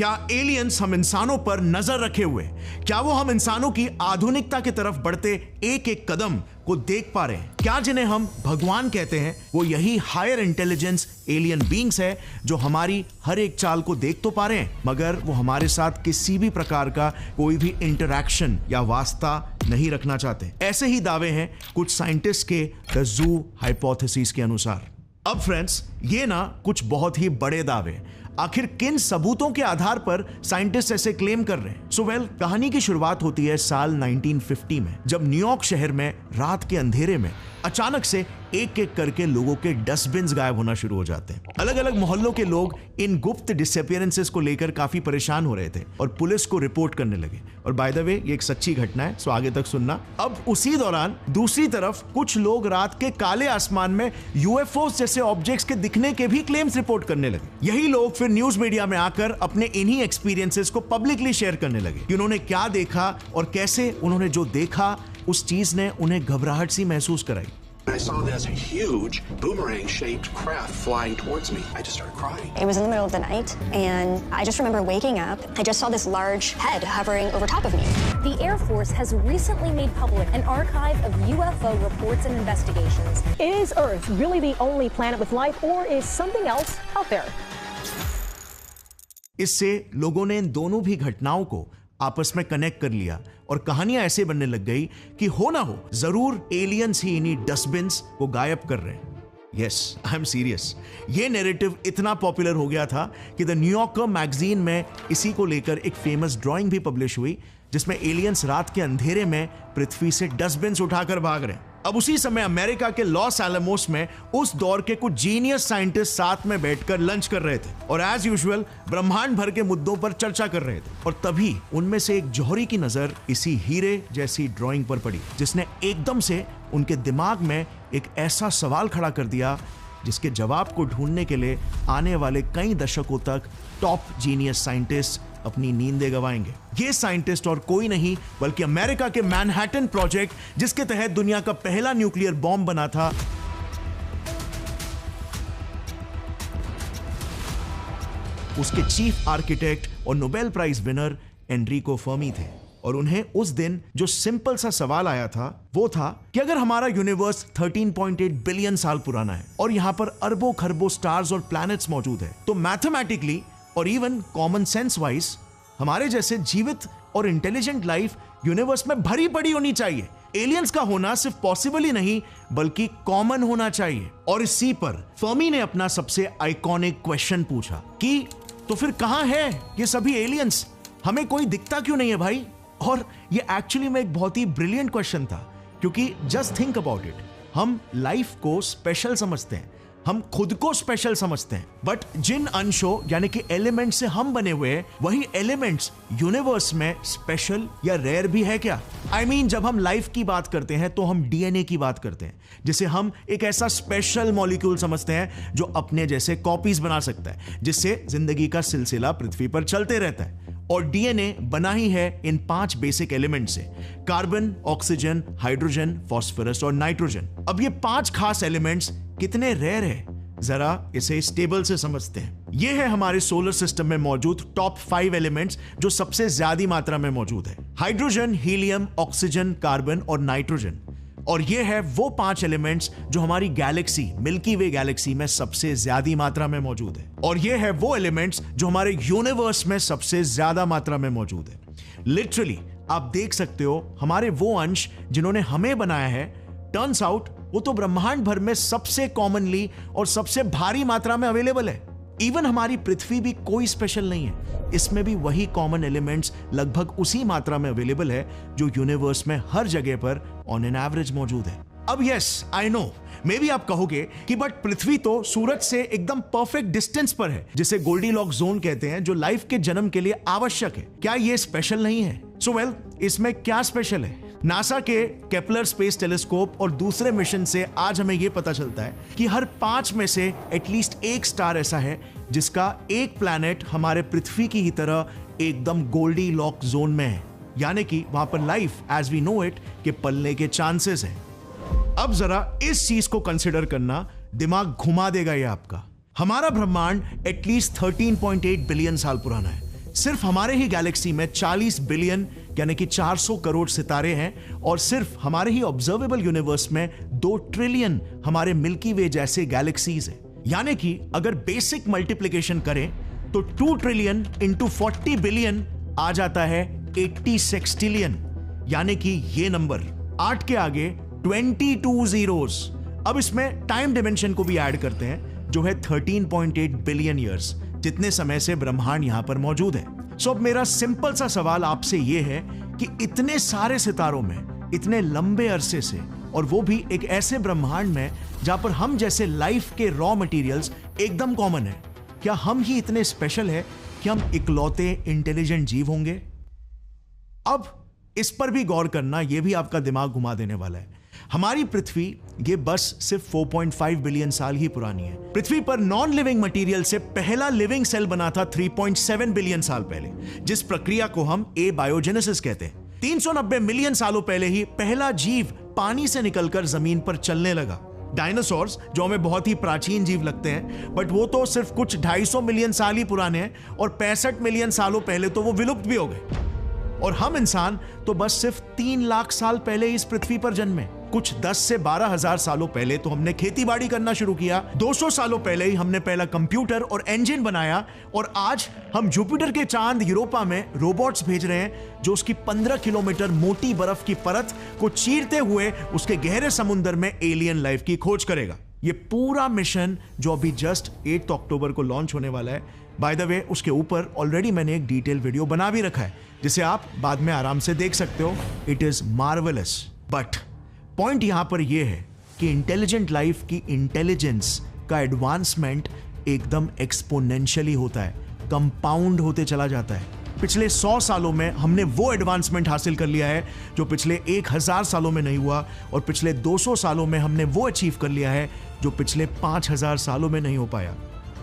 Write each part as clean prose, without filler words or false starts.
क्या एलियंस हम इंसानों पर नजर रखे हुए, क्या वो हम इंसानों की आधुनिकता की तरफ बढ़ते एक एक कदम को देख पा रहे हैं? क्या जिन्हें हम भगवान कहते हैं वो यही हायर इंटेलिजेंस एलियन बीइंग्स है जो हमारी हर एक चाल को देख तो पा रहे हैं मगर वो हमारे साथ किसी भी प्रकार का कोई भी इंटरैक्शन या वास्ता नहीं रखना चाहते? ऐसे ही दावे हैं कुछ साइंटिस्ट के द ज़ू हाइपोथेसिस के अनुसार। अब फ्रेंड्स, ये ना कुछ बहुत ही बड़े दावे, आखिर किन सबूतों के आधार पर साइंटिस्ट ऐसे क्लेम कर रहे हैं? कहानी की शुरुआत होती है साल 1950 में, जब न्यूयॉर्क शहर में रात के अंधेरे में अचानक से एक एक करके लोगों के डस्टबिन्स गायब होना शुरू हो जाते हैं। अलग अलग मोहल्लों के लोग इन गुप्त डिसअपीयरेंसेस को लेकर काफी परेशान हो रहे थे और पुलिस को रिपोर्ट करने लगे। और बाय द वे, ये एक सच्ची घटना है, सो आगे तक सुनना। अब उसी दौरान दूसरी तरफ कुछ लोग रात के काले आसमान में यूएफओ जैसे ऑब्जेक्ट्स के दिखने के भी क्लेम्स रिपोर्ट करने लगे। यही लोग फिर न्यूज मीडिया में आकर अपने इन्हीं एक्सपीरियंसेस को पब्लिकली शेयर करने लगे कि उन्होंने क्या देखा और कैसे उन्होंने जो देखा उस चीज ने उन्हें घबराहट सी महसूस कराई। I saw this huge boomerang-shaped craft flying towards me. I just started crying. It was in the middle of the night, and I just remember waking up. I just saw this large head hovering over top of me. The Air Force has recently made public an archive of UFO reports and investigations. Is Earth really the only planet with life, or is something else out there? इससे लोगों ने इन दोनों भी घटनाओं को आपस में connect कर लिया और कहानियां ऐसे बनने लग गई कि हो ना हो जरूर एलियंस ही इन्हीं डस्टबिन्स को गायब कर रहे हैं। Yes, I am serious. ये नैरेटिव इतना पॉपुलर हो गया था कि द न्यूयॉर्कर मैगजीन में इसी को लेकर एक फेमस ड्राइंग भी पब्लिश हुई जिसमें एलियंस रात के अंधेरे में पृथ्वी से डस्टबिन्स उठाकर भाग रहे हैं। अब उसी समय अमेरिका के लॉस एलमोस में उस दौर के कुछ जीनियस साइंटिस्ट साथ में बैठकर लंच कर रहे थे और एज यूजुअल ब्रह्मांड भर के मुद्दों पर चर्चा कर रहे थे। और तभी उनमें से एक जौहरी की नजर इसी हीरे जैसी ड्राइंग पर पड़ी जिसने एकदम से उनके दिमाग में एक ऐसा सवाल खड़ा कर दिया जिसके जवाब को ढूंढने के लिए आने वाले कई दशकों तक टॉप जीनियस साइंटिस्ट अपनी नींदें गवाएंगे। ये साइंटिस्ट और कोई नहीं बल्कि अमेरिका के मैनहट्टन प्रोजेक्ट, जिसके तहत दुनिया का पहला न्यूक्लियर बॉम्ब बना था, उसके चीफ आर्किटेक्ट और Nobel prize winner Enrico Fermi थे। और उन्हें उस दिन जो सिंपल सा सवाल आया था वो था कि अगर हमारा यूनिवर्स 13.8 बिलियन साल पुराना है और यहां पर अरबों खरबों स्टार्स और प्लैनेट्स मौजूद है, तो मैथमेटिकली और इवन कॉमन सेंस वाइज हमारे जैसे जीवित और इंटेलिजेंट लाइफ यूनिवर्स में भरी पड़ी होनी चाहिए। एलियंस का होना सिर्फ पॉसिबल ही नहीं बल्कि कॉमन होना चाहिए। और इसी पर फर्मी ने अपना सबसे आइकॉनिक क्वेश्चन पूछा कि तो फिर कहां है ये सभी एलियंस? हमें कोई दिखता क्यों नहीं है भाई? और ये एक्चुअली में एक बहुत ही ब्रिलियंट क्वेश्चन था, क्योंकि जस्ट थिंक अबाउट इट, हम लाइफ को स्पेशल समझते हैं, हम खुद को स्पेशल समझते हैं, बट जिन अंशों यानी कि एलिमेंट से हम बने हुए हैं वही एलिमेंट्स यूनिवर्स में स्पेशल या रेयर भी है क्या? I mean, जब हम लाइफ की बात करते हैं तो हम डीएनए की बात करते हैं जिसे हम एक ऐसा स्पेशल मॉलिक्यूल समझते हैं जो अपने जैसे कॉपीज बना सकता है, जिससे जिंदगी का सिलसिला पृथ्वी पर चलते रहता है। और डीएनए बना ही है इन 5 बेसिक एलिमेंट से: कार्बन, ऑक्सीजन, हाइड्रोजन, फास्फोरस और नाइट्रोजन। अब ये 5 खास एलिमेंट्स कितने रेयर है, जरा इसे स्टेबल से समझते हैं। ये है हमारे सोलर सिस्टम में मौजूद टॉप 5 एलिमेंट्स जो सबसे ज्यादा मात्रा में मौजूद है: हाइड्रोजन, हीलियम, ऑक्सीजन, कार्बन और नाइट्रोजन। और ये है वो 5 एलिमेंट्स जो हमारी गैलेक्सी मिल्की वे गैलेक्सी में सबसे ज्यादा मात्रा में मौजूद है। और ये है वो एलिमेंट्स जो हमारे यूनिवर्स में सबसे ज्यादा मात्रा में मौजूद है। लिटरली आप देख सकते हो हमारे वो अंश जिन्होंने हमें बनाया है, टर्न्स आउट वो तो ब्रह्मांड भर में सबसे कॉमनली और सबसे भारी मात्रा में अवेलेबल है। इवन हमारी पृथ्वी भी कोई स्पेशल नहीं है, इसमें भी वही कॉमन एलिमेंट्स लगभग उसी मात्रा में अवेलेबल है जो यूनिवर्स में हर जगह पर ऑन एन एवरेज मौजूद है। अब yes, I know, may be आप कहोगे कि बट पृथ्वी तो सूरज से एकदम परफेक्ट डिस्टेंस पर है, जिसे गोल्डीलॉक्स जोन कहते हैं, जो लाइफ के जन्म के लिए आवश्यक है। क्या ये स्पेशल नहीं है? सो वेल, इसमें क्या स्पेशल है? नासा के केपलर स्पेस टेलीस्कोप और दूसरे मिशन से आज हमें यह पता चलता है कि हर 5 में से एटलीस्ट एक स्टार ऐसा है जिसका एक प्लैनेट हमारे पृथ्वी की ही तरह एकदम गोल्डीलॉक्स जोन में है, यानी कि वहां पर life as we know it के पलने के चांसेस हैं। अब जरा इस चीज को कंसिडर करना, दिमाग घुमा देगा ये आपका। हमारा ब्रह्मांड एटलीस्ट 13.8 बिलियन साल पुराना है, सिर्फ हमारे ही गैलेक्सी में 40 बिलियन यानी कि 400 करोड़ सितारे हैं और सिर्फ हमारे ही ऑब्जर्वेबल यूनिवर्स में 2 ट्रिलियन हमारे मिल्की वे जैसे गैलेक्सीज हैं। यानी कि अगर बेसिक मल्टीप्लिकेशन करें तो 2 ट्रिलियन इंटू 40 बिलियन आ जाता है 80 सेक्सटिलियन, यानी कि ये नंबर 8 के आगे 22 zeros। अब इसमें टाइम डिमेंशन को भी ऐड करते हैं जो है 13.8 बिलियन ईयर्स, जितने समय से ब्रह्मांड यहां पर मौजूद है। सो अब मेरा सिंपल सा सवाल आपसे यह है कि इतने सारे सितारों में इतने लंबे अरसे से, और वो भी एक ऐसे ब्रह्मांड में जहां पर हम जैसे लाइफ के रॉ मटेरियल्स एकदम कॉमन है, क्या हम ही इतने स्पेशल है कि हम इकलौते इंटेलिजेंट जीव होंगे? अब इस पर भी गौर करना, यह भी आपका दिमाग घुमा देने वाला है। हमारी पृथ्वी ये बस सिर्फ 4.5 बिलियन साल ही पुरानी है। पृथ्वी पर नॉन लिविंग मटेरियल से पहला लिविंग सेल बना था 3.7 बिलियन साल पहले, जिस प्रक्रिया को हम एबायोजेनेसिस कहते हैं। 390 मिलियन सालों पहले ही पहला जीव पानी से निकलकर जमीन पर चलने लगा। डायनासोर्स जो हमें बहुत ही प्राचीन जीव लगते हैं, बट वो तो सिर्फ कुछ 250 मिलियन साल ही पुराने हैं और 65 मिलियन सालों पहले तो वो विलुप्त भी हो गए। और हम इंसान तो बस सिर्फ 3 लाख साल पहले इस पृथ्वी पर जन्मे। कुछ 10 से 12 हजार सालों पहले तो हमने खेती बाड़ी करना शुरू किया। 200 सालों पहले ही हमने पहला कंप्यूटर और इंजन बनाया, और आज हम जुपिटर के चांद यूरोपा में रोबोट्स भेज रहे हैं जो उसकी 15 किलोमीटर मोटी बर्फ की परत को चीरते हुए उसके गहरे समुद्र में एलियन लाइफ की खोज करेगा। ये पूरा मिशन जो अभी जस्ट 8 अक्टूबर को लॉन्च होने वाला है, बाय द वे उसके ऊपर ऑलरेडी मैंने एक डिटेल वीडियो बना भी रखा है जिसे आप बाद में आराम से देख सकते हो। It is marvellous. But point यहां पर यह है कि इंटेलिजेंट लाइफ की इंटेलिजेंस का एडवांसमेंट एकदम एक्सपोनेंशियली होता है, कंपाउंड होते चला जाता है। पिछले 100 सालों में हमने वो एडवांसमेंट हासिल कर लिया है जो पिछले 1000 सालों में नहीं हुआ, और पिछले 200 सालों में हमने वो अचीव कर लिया है जो पिछले 5000 सालों में नहीं हो पाया।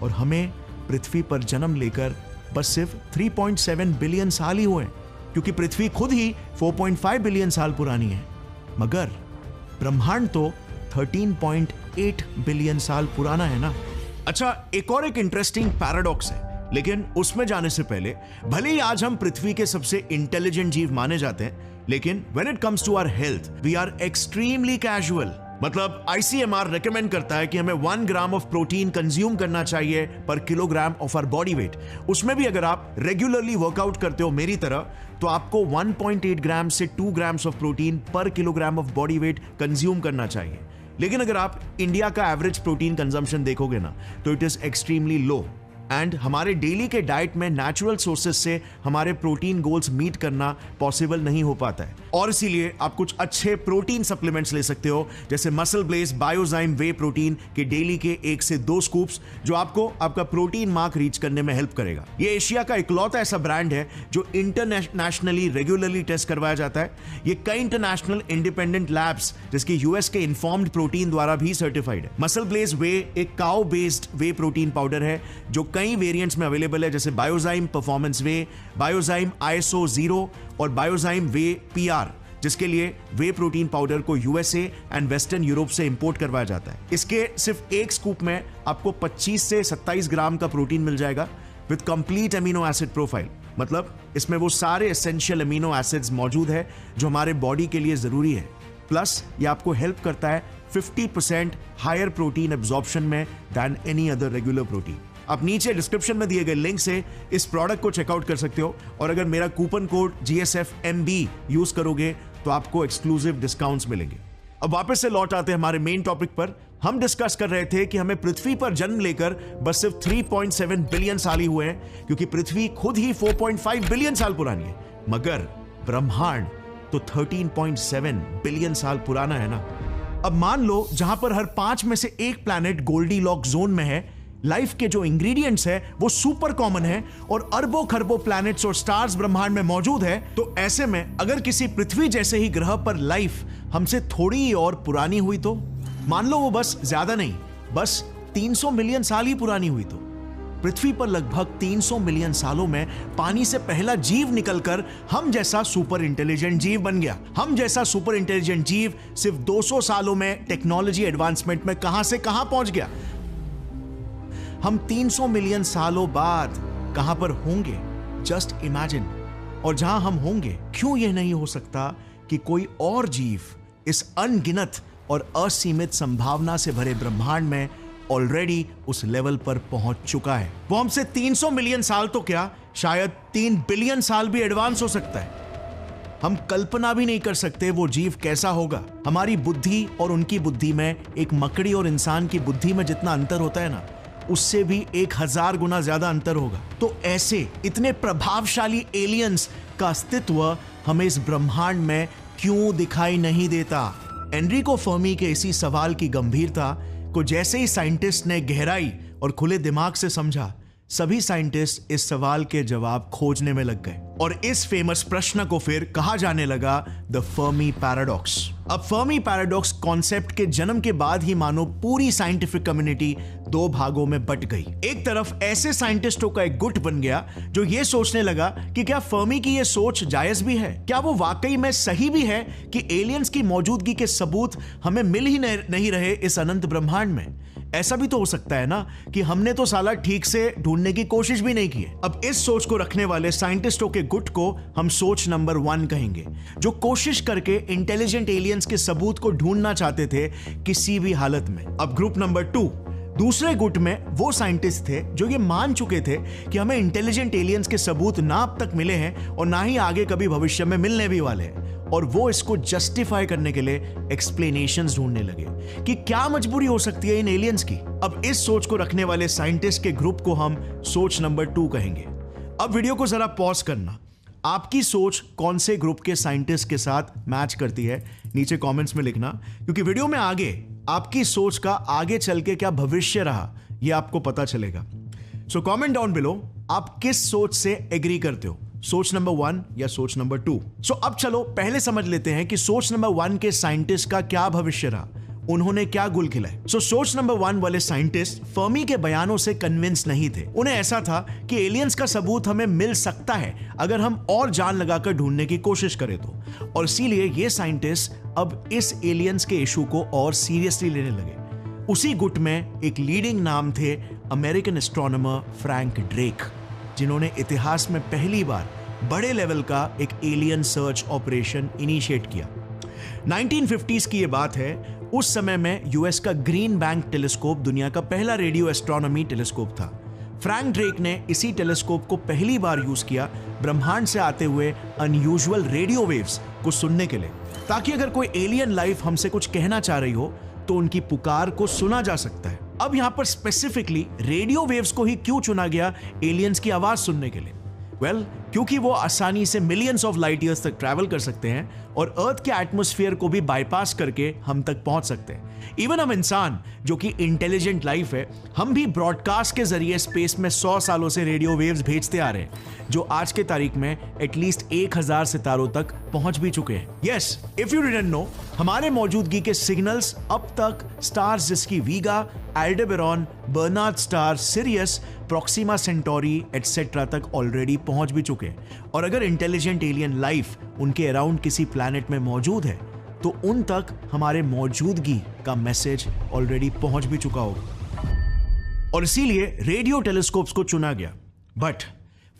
और हमें पृथ्वी पर जन्म लेकर बस सिर्फ 3.7 बिलियन साल ही हुए, क्योंकि पृथ्वी खुद ही 4.5 बिलियन साल पुरानी है, मगर ब्रह्मांड तो 13.8 बिलियन साल पुराना है ना। अच्छा, एक इंटरेस्टिंग पैराडॉक्स है, लेकिन उसमें जाने से पहले, भले ही आज हम पृथ्वी के सबसे इंटेलिजेंट जीव माने जाते हैं, लेकिन when it comes to our health we are extremely casual. मतलब ICMR रेकमेंड करता है कि हमें 1 ग्राम ऑफ प्रोटीन कंज्यूम करना चाहिए पर kilogram of our body weight. उसमें भी अगर आप रेगुलरली वर्कआउट करते हो मेरी तरह, तो आपको 1.8 ग्राम से 2 ग्राम्स ऑफ प्रोटीन पर kilogram of body weight consume करना चाहिए। लेकिन अगर आप इंडिया का एवरेज प्रोटीन कंजम्पशन देखोगे ना, तो it is extremely low. And हमारे डेली के डाइट में नेचुरल सोर्सेज से हमारे प्रोटीन गोल्स मीट करना पॉसिबल नहीं हो पाता है, और इसीलिए आप कुछ अच्छे प्रोटीन सप्लीमेंट्स ले सकते हो, जैसे muscle Blaze Biozyme whey protein के डेली के 1 से 2 स्कूप्स, जो आपको आपका प्रोटीन मार्क रीच करने में हेल्प करेगा। ये एशिया का इकलौता ऐसा ब्रांड है जो इंटरनेशनली रेगुलरली टेस्ट करवाया जाता है। ये कई इंटरनेशनल इंडिपेंडेंट लैब्स जिसके US के इन्फॉर्म्ड प्रोटीन द्वारा भी सर्टिफाइड है। मसल ब्लेज वे एक काउ बेस्ड वे प्रोटीन पाउडर है जो कई वेरिएंट्स में अवेलेबल है, जैसे बायोजाइम परफॉर्मेंस वे, बायोजाइम ISO 0 और बायोजाइम वे PR, जिसके लिए वे प्रोटीन पाउडर को USA एंड वेस्टर्न यूरोप से इंपोर्ट करवाया जाता है। इसके सिर्फ एक स्कूप में आपको 25 से 27 ग्राम का प्रोटीन मिल जाएगा with complete amino acid profile. मतलब इसमें वो सारे एसेंशियल अमीनो एसिड्स मौजूद है जो हमारे बॉडी के लिए जरूरी है। प्लस ये आपको हेल्प करता है 50% हायर प्रोटीन एब्जॉर्प्शन में than any other regular protein. आप नीचे डिस्क्रिप्शन में दिए गए लिंक से इस प्रोडक्ट को चेकआउट कर सकते हो, और अगर मेरा कूपन कोड GSFMB यूज करोगे तो आपको एक्सक्लूसिव डिस्काउंट्स मिलेंगे। अब वापस से लौट आते हैं हमारे मेन टॉपिक पर। हम डिस्कस कर रहे थे कि हमें पृथ्वी पर जन्म लेकर बस सिर्फ 3.7 बिलियन साल ही हुए हैं, क्योंकि पृथ्वी खुद ही 4.5 बिलियन साल पुरानी है, मगर ब्रह्मांड तो 13.7 बिलियन साल पुराना है ना। अब मान लो जहां पर हर 5 में से 1 प्लैनेट गोल्डीलॉक जोन में है, लाइफ के जो इंग्रेडिएंट्स है वो सुपर कॉमन है, और अरबों खरबों प्लैनेट्स और स्टार्स ब्रह्मांड में मौजूद है, तो ऐसे में अगर किसी पृथ्वी जैसे ही ग्रह पर लाइफ हमसे थोड़ी ही और पुरानी हुई तो मान लो वो बस ज्यादा नहीं, बस 300 मिलियन साल ही पुरानी हुई तो पृथ्वी पर लगभग 300 मिलियन सालों में पानी से पहला जीव निकलकर हम जैसा सुपर इंटेलिजेंट जीव बन गया। हम जैसा सुपर इंटेलिजेंट जीव सिर्फ 200 सालों में टेक्नोलॉजी एडवांसमेंट में कहां से कहां पहुंच गया। हम 300 मिलियन सालों बाद कहां पर होंगे जस्ट इमेजिन। और जहां हम होंगे, क्यों यह नहीं हो सकता कि कोई और जीव इस अनगिनत और असीमित संभावना से भरे ब्रह्मांड में ऑलरेडी उस लेवल पर पहुंच चुका है। वो हमसे 300 मिलियन साल तो क्या, शायद 3 बिलियन साल भी एडवांस हो सकता है। हम कल्पना भी नहीं कर सकते वो जीव कैसा होगा। हमारी बुद्धि और उनकी बुद्धि में, एक मकड़ी और इंसान की बुद्धि में जितना अंतर होता है ना, उससे भी 1000 गुना ज्यादा अंतर होगा। तो ऐसे इतने प्रभावशाली एलियंस का अस्तित्व हमें इस ब्रह्मांड में क्यों दिखाई नहीं देता? एनरिको फर्मी के इसी सवाल की गंभीरता को जैसे ही साइंटिस्ट ने गहराई और खुले दिमाग से समझा, सभी साइंटिस्ट इस सवाल के जवाब खोजने में लग गए और इस फेमस प्रश्न को फिर कहा जाने लगा द फर्मी पैराडॉक्स। अब फर्मी पैराडॉक्स कॉन्सेप्ट के जन्म के बाद ही मानो पूरी साइंटिफिक कम्युनिटी 2 भागों में बट गई। एक तरफ ऐसे साइंटिस्टों का एक गुट बन गया जो ये सोचने लगा कि क्या फर्मी की ये सोच जायज भी है, क्या वो वाकई में सही भी है कि एलियंस की मौजूदगी के सबूत हमें मिल ही नहीं रहे इस अनंत ब्रह्मांड में। ऐसा भी तो हो सकता है ना कि हमने तो साला ठीक से ढूंढने की कोशिश भी नहीं की है। अब इस सोच को रखने वाले साइंटिस्टों के गुट को हम सोच नंबर 1 कहेंगे, जो कोशिश करके इंटेलिजेंट एलियंस के सबूत को ढूंढना चाहते थे किसी भी हालत में। अब ग्रुप नंबर 2, दूसरे गुट में वो साइंटिस्ट थे जो ये मान चुके थे कि हमें इंटेलिजेंट एलियंस के सबूत ना अब तक मिले हैं और ना ही आगे कभी भविष्य में मिलने भी वाले हैं, और वो इसको जस्टिफाई करने के लिए एक्सप्लेनेशंस ढूंढने लगे कि क्या मजबूरी हो सकती है इन एलियंस की। अब इस सोच को रखने वाले साइंटिस्ट के ग्रुप को हम सोच नंबर 2 कहेंगे। अब वीडियो को जरा पॉज करना, आपकी सोच कौन से ग्रुप के साइंटिस्ट के साथ मैच करती है नीचे कमेंट्स में लिखना, क्योंकि वीडियो में आगे आपकी सोच का आगे चल के क्या भविष्य रहा यह आपको पता चलेगा। सो कमेंट डाउन बिलो, आप किस सोच से एग्री करते हो, सोच नंबर 1 या सोच नंबर 2। सो अब चलो पहले समझ लेते हैं कि सोच नंबर 1 के साइंटिस्ट का क्या भविष्य रहा, उन्होंने क्या गुल खिलाए। सो सोच नंबर 1 वाले साइंटिस्ट फर्मी के बयानों से कन्विंस नहीं थे। उन्हें ऐसा था कि एलियंस का सबूत हमें मिल सकता है अगर हम और जान लगाकर ढूंढने की कोशिश करें तो, और इसीलिए ये साइंटिस्ट अब इस एलियंस के इशू को और सीरियसली लेने लगे। उसी गुट में एक लीडिंग नाम थे अमेरिकन एस्ट्रोनॉमर फ्रैंक ड्रेक, जिन्होंने इतिहास में पहली बार बड़े लेवल का एक एलियन सर्च ऑपरेशन इनिशिएट किया। 1950s की यह बात है। उस समय में यूएस का ग्रीन बैंक टेलीस्कोप दुनिया का पहला रेडियो एस्ट्रोनॉमी टेलीस्कोप था। फ्रैंक ड्रेक ने इसी टेलीस्कोप को पहली बार यूज किया ब्रह्मांड से आते हुए अनयूजुअल रेडियो वेव्स को सुनने के लिए, ताकि अगर कोई एलियन लाइफ हमसे कुछ कहना चाह रही हो तो उनकी पुकार को सुना जा सकता है। अब यहां पर स्पेसिफिकली रेडियो वेव्स को ही क्यों चुना गया एलियंस की आवाज सुनने के लिए? वेल, क्योंकि वो आसानी से मिलियंस ऑफ लाइट ईयर्स तक ट्रैवल कर सकते हैं और अर्थ के एटमॉस्फेयर को भी बाईपास करके हम तक पहुंच सकते हैं। इवन हम इंसान जो कि इंटेलिजेंट लाइफ है, हम भी ब्रॉडकास्ट के जरिए स्पेस में 100 सालों से रेडियो वेव्स भेजते आ रहे हैं, जो आज के तारीख में एटलीस्ट 1000 सितारों तक पहुंच भी चुके हैं। Yes, if you didn't know, हमारे मौजूदगी के सिग्नल्स अब तक स्टार्स जिसकी Vega, Aldebaran, Barnard star, Sirius, Proxima Centauri etcetera तक ऑलरेडी पहुंच भी चुके हैं। और अगर इंटेलिजेंट एलियन लाइफ उनके अराउंड किसी प्लैनेट में मौजूद है तो उन तक हमारे मौजूदगी का मैसेज ऑलरेडी पहुंच भी चुका होगा, और इसीलिए रेडियो टेलीस्कोप्स को चुना गया। बट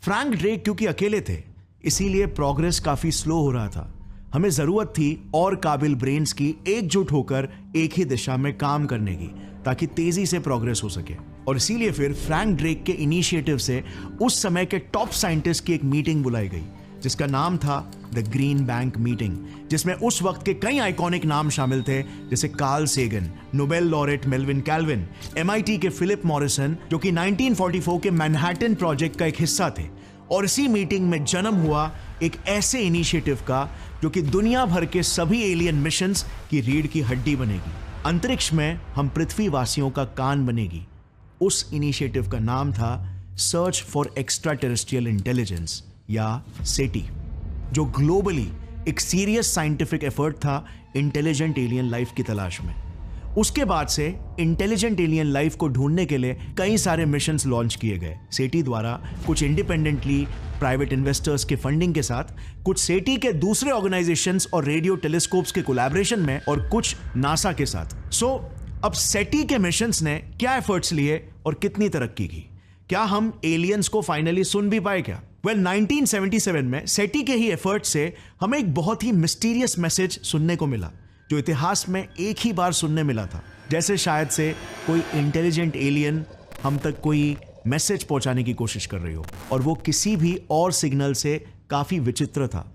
फ्रैंक ड्रेक क्योंकि अकेले थे, इसीलिए प्रोग्रेस काफी स्लो हो रहा था। हमें जरूरत थी और काबिल ब्रेन्स की एकजुट होकर एक ही दिशा में काम करने की, ताकि तेजी से प्रोग्रेस हो सके। और इसीलिए फिर फ्रैंक ड्रेक के इनिशिएटिव से उस समय के टॉप साइंटिस्ट की एक मीटिंग बुलाई गई, जिसका नाम था द ग्रीन बैंक मीटिंग, जिसमें उस वक्त के कई आइकॉनिक नाम शामिल थे, जैसे Carl Sagan, Nobel laureate Melvin Calvin, MIT के फिलिप मॉरिसन, जो कि 1944 के मैनहट्टन प्रोजेक्ट का एक हिस्सा थे। और इसी मीटिंग में जन्म हुआ एक ऐसे इनिशिएटिव का जो कि दुनिया भर के सभी एलियन मिशंस की रीढ़ की हड्डी बनेगी। अंतरिक्ष में हम पृथ्वी वासियों का कान बनेगी। उस इनिशिएटिव का नाम था search for extra terrestrial intelligence या सेटी, जो ग्लोबली एक सीरियस साइंटिफिक एफर्ट था इंटेलिजेंट एलियन लाइफ की तलाश में। उसके बाद से इंटेलिजेंट एलियन लाइफ को ढूंढने के लिए कई सारे मिशंस लॉन्च किए गए सेटी द्वारा, कुछ इंडिपेंडेंटली प्राइवेट इन्वेस्टर्स के फंडिंग के साथ, कुछ सेटी के दूसरे ऑर्गेनाइजेशंस और रेडियो टेलीस्कोप्स के कोलैबोरेशन में, और कुछ नासा के साथ। सो अब सेटी के मिशंस ने क्या एफर्ट्स लिए और कितनी तरक्की की? क्या हम एलियंस को फाइनली सुन भी पाए क्या? वेल 1977 में सेटी के ही एफर्ट से हमें एक बहुत ही मिस्टीरियस मैसेज सुनने को मिला, जो इतिहास में एक ही बार सुनने मिला था, जैसे शायद से कोई इंटेलिजेंट एलियन हम तक कोई मैसेज पहुंचाने की कोशिश कर रही हो, और वो किसी भी और सिग्नल से काफी विचित्र था।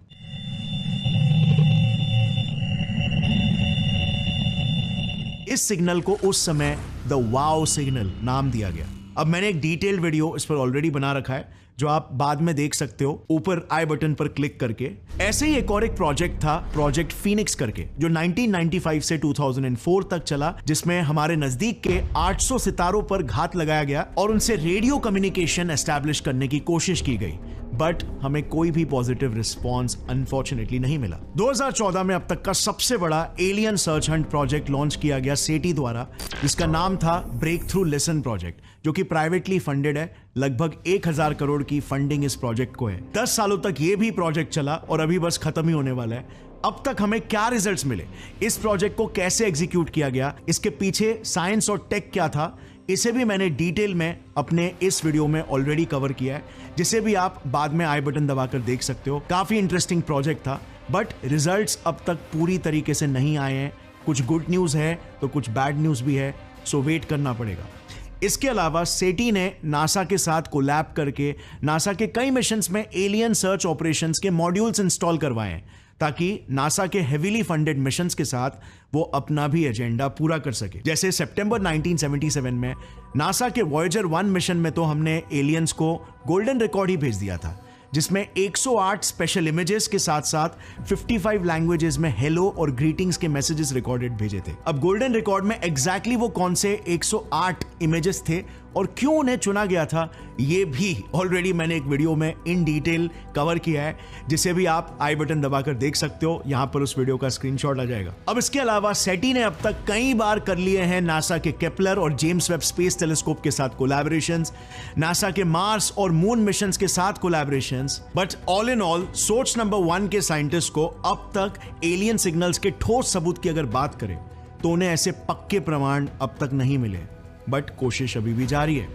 इस सिग्नल को उस समय द वाओ सिग्नल नाम दिया गया। अब मैंने एक डिटेल्ड वीडियो इस पर ऑलरेडी बना रखा है, जो आप बाद में देख सकते हो ऊपर आई बटन पर क्लिक करके। ऐसे ही एक और एक प्रोजेक्ट था, प्रोजेक्ट फीनिक्स करके, जो 1995 से 2004 तक चला, जिसमें हमारे नजदीक के 800 सितारों पर घात लगाया गया और उनसे रेडियो कम्युनिकेशन एस्टैब्लिश करने की कोशिश की गई, बट हमें कोई भी पॉजिटिव रिस्पॉन्स अनफॉर्चुनेटली नहीं मिला। 2014 में अब तक का सबसे बड़ा alien search Hunt project launch किया गया सेटी द्वारा, जिसका नाम था ब्रेक थ्रू लिसन प्रोजेक्ट, जो कि प्राइवेटली फंडेड है। लगभग 1000 करोड़ की फंडिंग इस प्रोजेक्ट को है। 10 सालों तक ये भी प्रोजेक्ट चला और अभी बस खत्म ही होने वाला है। अब तक हमें क्या रिजल्ट्स मिले, इस प्रोजेक्ट को कैसे एग्जीक्यूट किया गया, इसके पीछे साइंस और टेक क्या था, इसे भी मैंने डिटेल में अपने इस वीडियो में ऑलरेडी कवर किया है, जिसे भी आप बाद में आई बटन दबाकर देख सकते हो। काफी इंटरेस्टिंग प्रोजेक्ट था, बट रिजल्ट्स अब तक पूरी तरीके से नहीं आए हैं। कुछ गुड न्यूज है तो कुछ बैड न्यूज भी है, सो वेट करना पड़ेगा। इसके अलावा सेटी ने नासा के साथ कोलैब करके नासा के कई मिशंस में एलियन सर्च ऑपरेशंस के मॉड्यूल्स इंस्टॉल करवाए हैं, ताकि नासा के हेवीली फंडेड मिशंस के साथ वो अपना भी एजेंडा पूरा कर सके। जैसे सितंबर 1977 में नासा के वॉयेजर 1 मिशन में तो हमने एलियंस को गोल्डन रिकॉर्ड ही भेज दिया था, जिसमें 108 स्पेशल इमेजेस के साथ साथ 55 लैंग्वेजेस में हेलो और ग्रीटिंग्स के मैसेजेस रिकॉर्डेड भेजे थे। अब गोल्डन रिकॉर्ड में एग्जैक्टली वो कौन से 108 इमेजेस थे और क्यों उन्हें चुना गया था, ये भी ऑलरेडी मैंने एक वीडियो में इन डिटेल कवर किया है, जिसे भी आप आई बटन दबाकर देख सकते हो। यहां पर उस वीडियो का स्क्रीनशॉट आ जाएगा। अब इसके अलावा सेटी ने अब तक कई बार कर लिए हैं नासा के केपलर और जेम्स वेब स्पेस टेलीस्कोप के साथ कोलैबोरेशंस, नासा के मार्स और मून मिशंस के साथ collaborations, but all in all सोच नंबर 1 के साइंटिस्ट को अब तक एलियन सिग्नल्स के ठोस सबूत की अगर बात करें तो उन्हें ऐसे पक्के प्रमाण अब तक नहीं मिले, बट कोशिश अभी भी जारी है।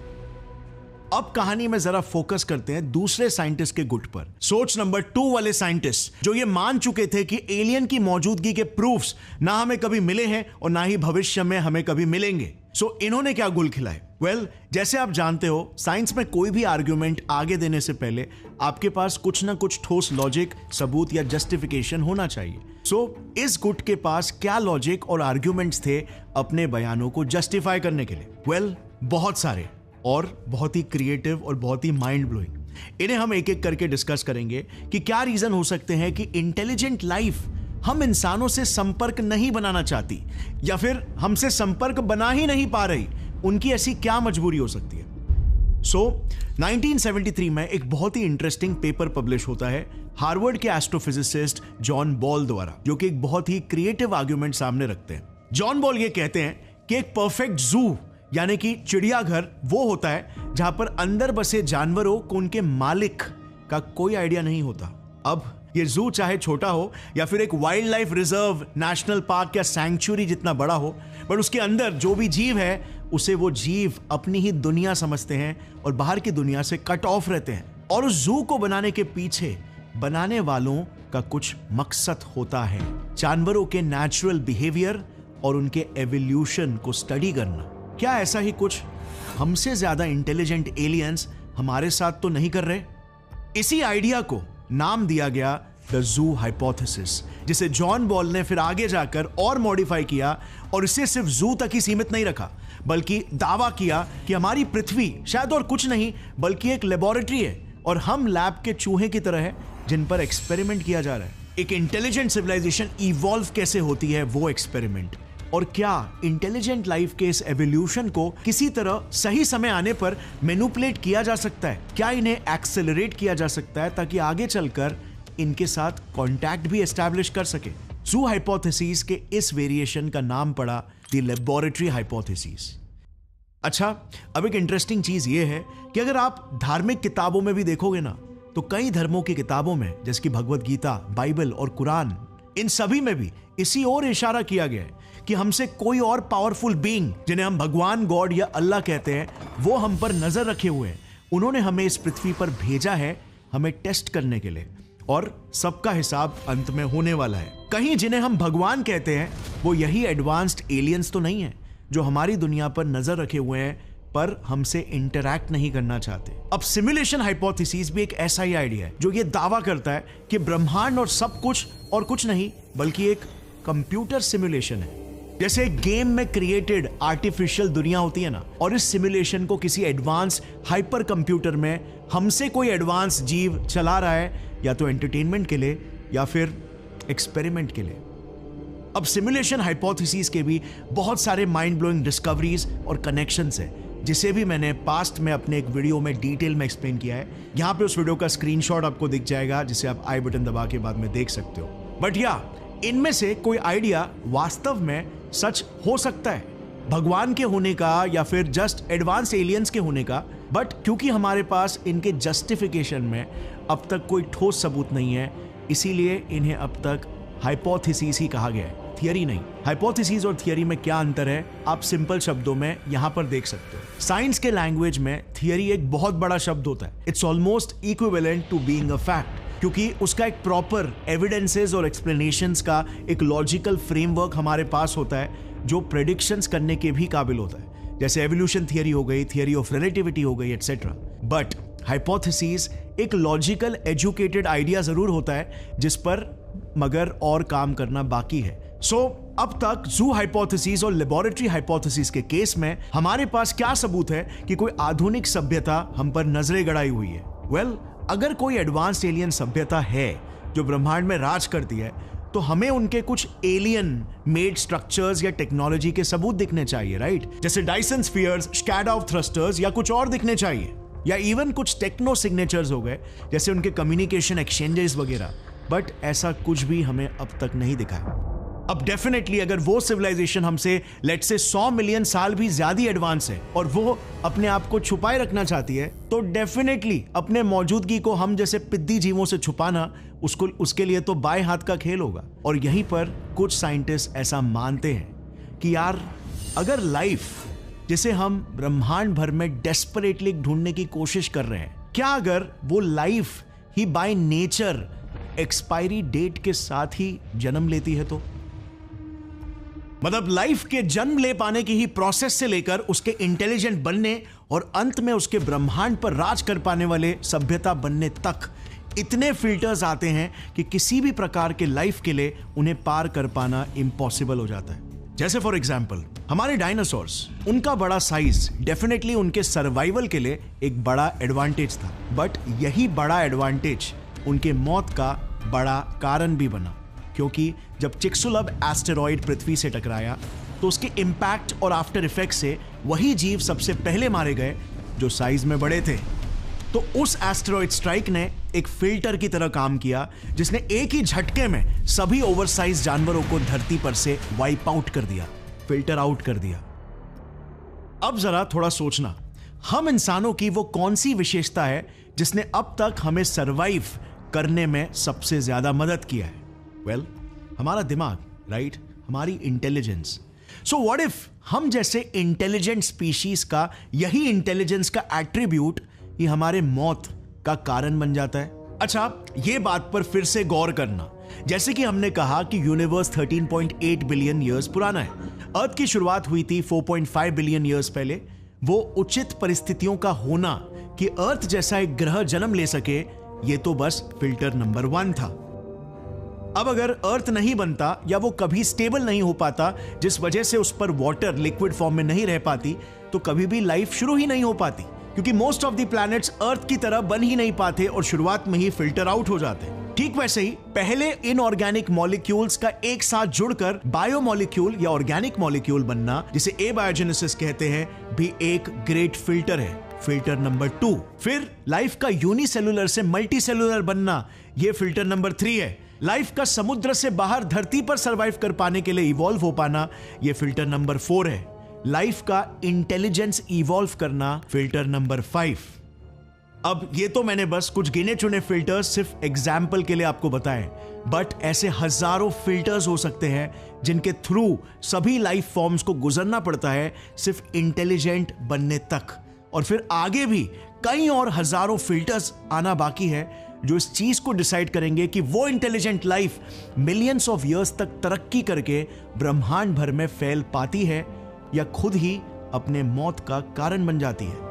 अब कहानी में जरा फोकस करते हैं दूसरे साइंटिस्ट के गुट पर। सोच नंबर 2 वाले साइंटिस्ट, जो ये मान चुके थे कि एलियन की मौजूदगी के प्रूफ्स ना हमें कभी मिले हैं और ना ही भविष्य में हमें कभी मिलेंगे। सो इन्होंने क्या गुल खिलाए? वेल, जैसे आप जानते हो, साइंस में कोई भी आर्ग्यूमेंट आगे देने से पहले आपके पास कुछ ना कुछ ठोस लॉजिक, सबूत या जस्टिफिकेशन होना चाहिए। सो इस गुट के पास क्या लॉजिक और आर्ग्यूमेंट्स थे अपने बयानों को जस्टिफाई करने के लिए? वेल, बहुत सारे और बहुत ही क्रिएटिव और बहुत ही माइंड ब्लोइंग। इन्हें हम एक एक करके डिस्कस करेंगे कि क्या रीजन हो सकते हैं कि इंटेलिजेंट लाइफ हम इंसानों से संपर्क नहीं बनाना चाहती, या फिर हमसे संपर्क बना ही नहीं पा रही। उनकी ऐसी क्या मजबूरी हो सकती है? सो 1973 में एक बहुत ही इंटरेस्टिंग पेपर पब्लिश होता है हार्वर्ड के एस्ट्रोफिजिसिस्ट जॉन बॉल द्वारा, जो कि एक बहुत ही क्रिएटिव आर्ग्यूमेंट सामने रखते हैं। जॉन बॉल ये कहते हैं कि एक परफेक्ट जू यानी कि चिड़ियाघर वो होता है जहां पर अंदर बसे जानवरों को उनके मालिक का कोई आइडिया नहीं होता। अब ये जू चाहे छोटा हो या फिर एक wild life reserve, national park या सैंक्चुरी जितना बड़ा हो, बट उसके अंदर जो भी जीव है उसे वो जीव अपनी ही दुनिया समझते हैं और बाहर की दुनिया से कट ऑफ रहते हैं। और उस जू को बनाने के पीछे बनाने वालों का कुछ मकसद होता है, जानवरों के नेचुरल बिहेवियर और उनके एवोल्यूशन को स्टडी करना। क्या ऐसा ही कुछ हमसे ज्यादा इंटेलिजेंट एलियंस हमारे साथ तो नहीं कर रहे? इसी आइडिया को नाम दिया गया द जू हाइपोथेसिस, जिसे जॉन बॉल ने फिर आगे जाकर और मॉडिफाई किया और इसे सिर्फ जू तक ही सीमित नहीं रखा, बल्कि दावा किया कि हमारी पृथ्वी शायद और कुछ नहीं बल्कि एक लेबोरेटरी है और हम लैब के चूहे की तरह है जिन पर एक्सपेरिमेंट किया जा रहा है। एक इंटेलिजेंट सिविलाइजेशन इवॉल्व कैसे होती है, वो एक्सपेरिमेंट, और क्या इंटेलिजेंट लाइफ के इस एवोल्यूशन को किसी तरह सही समय आने पर मैनिपुलेट किया जा सकता है? क्या इन्हें एक्सेलरेट किया जा सकता है ताकि आगे चलकर इनके साथ कांटेक्ट भी एस्टैब्लिश कर सके? जू हाइपोथेसिस के इस वेरिएशन का नाम पड़ा द लेबोरेटरी हाइपोथेसिस। अच्छा, अब एक इंटरेस्टिंग चीज ये है कि अगर आप धार्मिक किताबों में भी देखोगे ना, तो कई धर्मों की किताबों में, जैसे कि भगवत गीता, बाइबल और कुरान, इन सभी में भी इसी ओर इशारा किया गया है कि हमसे कोई और पावरफुल बीइंग, जिन्हें हम भगवान, गॉड या अल्लाह कहते हैं, वो हम पर नजर रखे हुए हैं। उन्होंने हमें इस पृथ्वी पर भेजा है हमें टेस्ट करने के लिए, और सबका हिसाब अंत में होने वाला है। कहीं जिन्हें हम भगवान कहते हैं वो यही एडवांस्ड एलियंस तो नहीं है जो हमारी दुनिया पर नजर रखे हुए हैं पर हमसे इंटरैक्ट नहीं करना चाहते। अब सिमुलेशन हाइपोथेसिस भी एक ऐसा ही आइडिया है जो ये दावा करता है कि ब्रह्मांड और सब कुछ और कुछ नहीं बल्कि एक कंप्यूटर सिमुलेशन है। जैसे एक गेम में क्रिएटेड आर्टिफिशियल दुनिया होती है ना, और इस सिमुलेशन को किसी एडवांस हाइपर कंप्यूटर में हमसे कोई एडवांस जीव चला रहा है, या तो एंटरटेनमेंट के लिए या फिर एक्सपेरिमेंट के लिए। अब सिमुलेशन हाइपोथेसिस के भी बहुत सारे माइंड ब्लोइंग डिस्कवरीज और कनेक्शंस है, जिसे भी मैंने पास्ट में अपने एक वीडियो में डिटेल में एक्सप्लेन किया है। यहां पे उस वीडियो का स्क्रीनशॉट आपको दिख जाएगा, जिसे आप आई बटन दबा के बाद में देख सकते हो। बट या इनमें से कोई आइडिया वास्तव में सच हो सकता है, भगवान के होने का या फिर जस्ट एडवांस एलियंस के होने का, बट क्योंकि हमारे पास इनके जस्टिफिकेशन में अब तक कोई ठोस सबूत नहीं है, इसीलिए इन्हें अब तक हाइपोथेसिस ही कहा गया है, थियरी नहीं। हाइपोथेसिस और थियरी में क्या अंतर है आप सिंपल शब्दों में यहां पर देख सकते हो। साइंस के लैंग्वेज में थियरी एक बहुत बड़ा शब्द होता है। It's almost equivalent to being a fact, क्योंकि उसका एक प्रॉपर एविडेंसेस और एक्सप्लेनेशंस का एक लॉजिकल फ्रेमवर्क हमारे पास होता है जो प्रेडिक्शंस करने के भी काबिल होता है, जैसे एवोल्यूशन थियरी हो गई, थियरी ऑफ रिलेटिविटी हो गई, एटसेट्रा। बट हाइपोथेसिस एक लॉजिकल एजुकेटेड आइडिया जरूर होता है जिस पर मगर और काम करना बाकी है। अब तक जू हाइपोथेसिस और लेबोरेटरी हाइपोथेसिस के केस में हमारे पास क्या सबूत है कि कोई आधुनिक सभ्यता हम पर नजरें गड़ाई हुई है? वेल, अगर कोई एडवांस्ड एलियन सभ्यता है जो ब्रह्मांड में राज करती है, तो हमें उनके कुछ एलियन मेड स्ट्रक्चर्स या टेक्नोलॉजी के सबूत दिखने चाहिए, राइट? जैसे डायसन स्फीयर्स, स्कैडाव थ्रस्टर्स या कुछ और दिखने चाहिए, या इवन कुछ टेक्नो सिग्नेचर्स हो गए जैसे उनके कम्युनिकेशन एक्सचेंजेस वगैरह। बट ऐसा कुछ भी हमें अब तक नहीं दिखा है। अब डेफिनेटली अगर वो सिविलाइजेशन हमसे लेट्स से 100 मिलियन साल भी ज्यादा एडवांस है और वो अपने आप को छुपाए रखना चाहती है, तो डेफिनेटली अपने मौजूदगी को हम जैसे पिद्दी जीवों से छुपाना उसके लिए तो बाएं हाथ का खेल होगा। और यहीं पर कुछ साइंटिस्ट ऐसा मानते हैं कि यार, अगर लाइफ जिसे हम ब्रह्मांड भर में डेस्परेटली ढूंढने की कोशिश कर रहे हैं, क्या अगर वो लाइफ ही बाय नेचर एक्सपायरी डेट के साथ ही जन्म लेती है? तो मतलब लाइफ के जन्म ले पाने की ही प्रोसेस से लेकर उसके इंटेलिजेंट बनने और अंत में उसके ब्रह्मांड पर राज कर पाने वाले सभ्यता बनने तक इतने फिल्टर्स आते हैं कि किसी भी प्रकार के लाइफ के लिए उन्हें पार कर पाना इम्पॉसिबल हो जाता है। जैसे फॉर एग्जाम्पल हमारे डायनासोर्स, उनका बड़ा साइज डेफिनेटली उनके सर्वाइवल के लिए एक बड़ा एडवांटेज था, बट यही बड़ा एडवांटेज उनके मौत का बड़ा कारण भी बना, क्योंकि जब चिक्सुलव एस्टेरॉयड पृथ्वी से टकराया तो उसके इंपैक्ट और आफ्टर इफेक्ट से वही जीव सबसे पहले मारे गए जो साइज में बड़े थे। तो उस एस्टेरॉयड स्ट्राइक ने एक फिल्टर की तरह काम किया, जिसने एक ही झटके में सभी ओवरसाइज जानवरों को धरती पर से वाइप आउट कर दिया, फिल्टर आउट कर दिया। अब जरा थोड़ा सोचना, हम इंसानों की वो कौन सी विशेषता है जिसने अब तक हमें सरवाइव करने में सबसे ज्यादा मदद किया है? वेल, हमारा दिमाग, राइट? हमारी इंटेलिजेंस। सो व्हाट इफ हम जैसे इंटेलिजेंट स्पीशीज का यही इंटेलिजेंस का एट्रीब्यूट ही हमारे मौत का कारण बन जाता है? अच्छा, ये बात पर फिर से गौर करना, जैसे कि हमने कहा कि यूनिवर्स 13.8 बिलियन ईयर्स पुराना है। अर्थ की शुरुआत हुई थी 4.5 बिलियन ईयर्स पहले। वो उचित परिस्थितियों का होना कि अर्थ जैसा एक ग्रह जन्म ले सके, ये तो बस फिल्टर नंबर 1 था। अब अगर अर्थ नहीं बनता या वो कभी स्टेबल नहीं हो पाता, जिस वजह से उस पर वाटर लिक्विड फॉर्म में नहीं रह पाती, तो कभी भी लाइफ शुरू ही नहीं हो पाती, क्योंकि मोस्ट ऑफ द प्लैनेट्स अर्थ की तरह बन ही नहीं पाते और शुरुआत में ही फिल्टर आउट हो जाते। ठीक वैसे ही पहले इनऑर्गेनिक मॉलिक्यूल्स का एक साथ जुड़कर बायोमॉलिक्यूल या ऑर्गेनिक मॉलिक्यूल बनना, जिसे एबायोजेनेसिस कहते हैं, भी एक ग्रेट फिल्टर है, फिल्टर नंबर 2। फिर लाइफ का यूनिसेलुलर से मल्टीसेलुलर बनना, यह फिल्टर नंबर 3 है। लाइफ का समुद्र से बाहर धरती पर सरवाइव कर पाने के लिए इवॉल्व हो पाना, यह फिल्टर नंबर 4 है। लाइफ का इंटेलिजेंस इवॉल्व करना, फिल्टर नंबर 5। अब ये तो मैंने बस कुछ गिने चुने फिल्टर्स सिर्फ एग्जाम्पल के लिए आपको बताएं, बट ऐसे हजारों फिल्टर्स हो सकते हैं जिनके थ्रू सभी लाइफ फॉर्म्स को गुजरना पड़ता है सिर्फ इंटेलिजेंट बनने तक, और फिर आगे भी कई और हजारों फिल्टर्स आना बाकी है जो इस चीज को डिसाइड करेंगे कि वो intelligent life millions of years तक तरक्की करके ब्रह्मांड भर में फैल पाती है या खुद ही अपने मौत का कारण बन जाती है।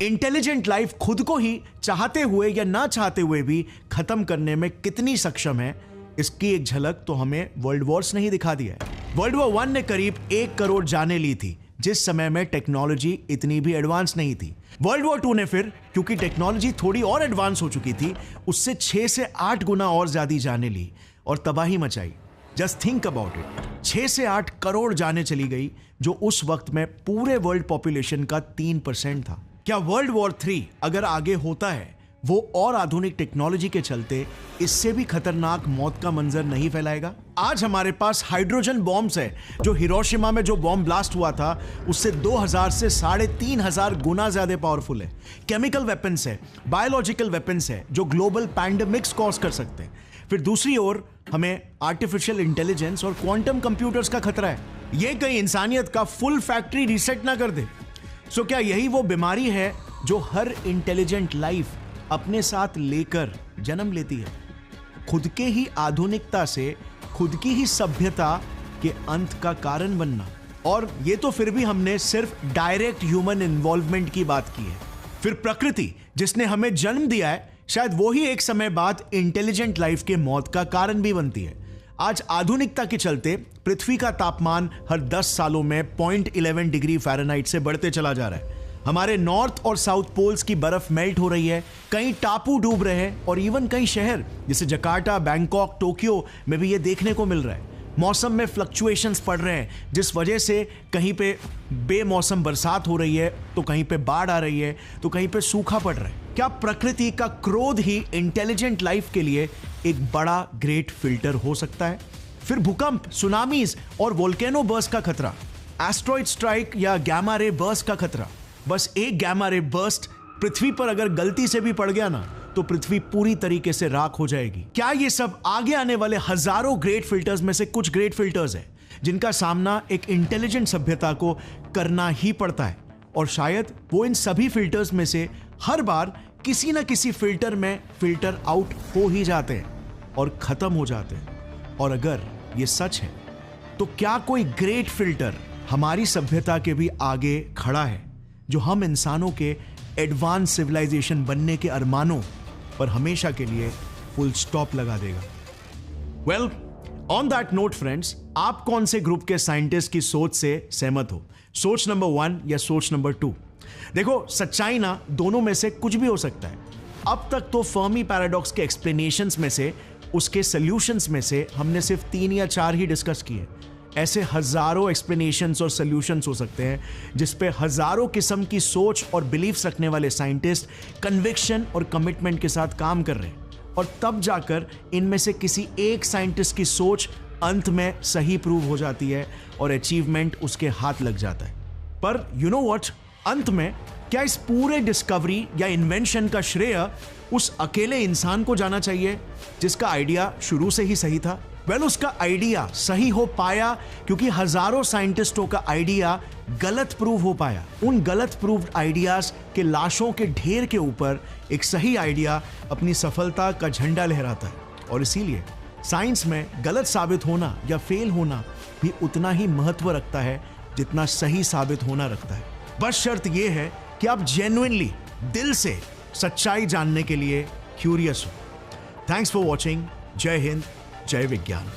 इंटेलिजेंट लाइफ खुद को ही चाहते हुए या ना चाहते हुए भी खत्म करने में कितनी सक्षम है, इसकी एक झलक तो हमें वर्ल्ड वॉर्स ने ही दिखा दिया है। वर्ल्ड वॉर 1 ने करीब 1 करोड़ जानें ली थी, जिस समय में टेक्नोलॉजी इतनी भी एडवांस नहीं थी। वर्ल्ड वॉर 2 ने फिर, क्योंकि टेक्नोलॉजी थोड़ी और एडवांस हो चुकी थी, उससे 6 से 8 गुना और ज्यादा जानें ली और तबाही मचाई। जस्ट थिंक अबाउट इट, 6 से 8 करोड़ जानें चली गई, जो उस वक्त में पूरे वर्ल्ड पॉपुलेशन का 3% था। क्या वर्ल्ड वॉर 3 अगर आगे होता है, वो और आधुनिक टेक्नोलॉजी के चलते इससे भी खतरनाक मौत का मंजर नहीं फैलाएगा? आज हमारे पास हाइड्रोजन बॉम्ब्स है, जो हिरोशिमा में जो बॉम्ब ब्लास्ट हुआ था उससे 2000 से 3500 गुना ज्यादा पावरफुल है। केमिकल वेपन्स है, बायोलॉजिकल वेपन्स है, जो ग्लोबल पैंडेमिक्स कॉज कर सकते हैं। फिर दूसरी ओर हमें आर्टिफिशियल इंटेलिजेंस और क्वांटम कंप्यूटर्स का खतरा है। ये कहीं इंसानियत का फुल फैक्ट्री रीसेट ना कर दे। सो क्या यही वो बीमारी है जो हर इंटेलिजेंट लाइफ अपने साथ लेकर जन्म लेती है? खुद के ही आधुनिकता से खुद की ही सभ्यता के अंत का कारण बनना। और ये तो फिर भी हमने सिर्फ डायरेक्ट ह्यूमन इन्वॉल्वमेंट की बात की है। फिर प्रकृति जिसने हमें जन्म दिया है, शायद वो ही एक समय बाद इंटेलिजेंट लाइफ के मौत का कारण भी बनती है। आज आधुनिकता के चलते पृथ्वी का तापमान हर 10 सालों में 0.11 डिग्री फ़ारेनहाइट से बढ़ते चला जा रहा है। हमारे नॉर्थ और साउथ पोल्स की बर्फ मेल्ट हो रही है, कई टापू डूब रहे हैं और इवन कई शहर जैसे जकार्ता, बैंकॉक, टोक्यो में भी ये देखने को मिल रहा है। मौसम में फ्लक्चुएशंस पड़ रहे हैं, जिस वजह से कहीं पे बेमौसम बरसात हो रही है, तो कहीं पे बाढ़ आ रही है, तो कहीं पे सूखा पड़ रहा है। क्या प्रकृति का क्रोध ही इंटेलिजेंट लाइफ के लिए एक बड़ा ग्रेट फिल्टर हो सकता है? फिर भूकंप, सुनामीज और वोल्केनो बर्स्ट का खतरा, एस्ट्रॉइड स्ट्राइक या गैमा रे बर्स्ट का खतरा। बस एक गैमा रे बर्स्ट पृथ्वी पर अगर गलती से भी पड़ गया ना, तो पृथ्वी पूरी तरीके से राख हो जाएगी। क्या ये सब आगे आने वाले हजारों ग्रेट फिल्टर्स में से कुछ ग्रेट फिल्टर्स हैं, जिनका सामना एक इंटेलिजेंट सभ्यता को करना ही पड़ता है? और शायद वो इन सभी फिल्टर्स में से हर बार किसी ना किसी फिल्टर में फिल्टर आउट हो ही जाते हैं और खत्म हो जाते हैं। और अगर ये सच है, तो क्या कोई ग्रेट फिल्टर हमारी सभ्यता के भी आगे खड़ा है, जो हम इंसानों के एडवांस सिविलाइजेशन बनने के अरमानों पर हमेशा के लिए फुल स्टॉप लगा देगा? Well, on that note friends, आप कौन से ग्रुप के साइंटिस्ट की सोच से सहमत हो? सोच नंबर 1 या सोच नंबर 2? देखो, सच्चाई ना दोनों में से कुछ भी हो सकता है। अब तक तो फर्मी पैराडॉक्स के एक्सप्लेनेशंस में से, उसके सॉल्यूशंस में से हमने सिर्फ 3 या 4 ही डिस्कस किए। ऐसे हजारों एक्सप्लेनेशंस और सॉल्यूशंस हो सकते हैं जिस पे हजारों किस्म की सोच और बिलीफ्स रखने वाले साइंटिस्ट कन्विक्शन और कमिटमेंट के साथ काम कर रहे हैं, और तब जाकर इनमें से किसी एक साइंटिस्ट की सोच अंत में सही प्रूव हो जाती है और अचीवमेंट उसके हाथ लग जाता है। पर यू नो व्हाट, अंत में क्या इस पूरे डिस्कवरी या इन्वेंशन का श्रेय उस अकेले इंसान को जाना चाहिए जिसका आइडिया शुरू से ही सही था? वेल, उसका आइडिया सही हो पाया क्योंकि हजारों साइंटिस्टों का आइडिया गलत प्रूव हो पाया। उन गलत प्रूव्ड आइडियाज के लाशों के ढेर के ऊपर एक सही आइडिया अपनी सफलता का झंडा लहराता है। और इसीलिए साइंस में गलत साबित होना या फेल होना भी उतना ही महत्व रखता है जितना सही साबित होना रखता है। बस शर्त यह है कि आप जेन्युइनली दिल से सच्चाई जानने के लिए क्यूरियस हो। Thanks for watching. जय हिंद, जय विज्ञान।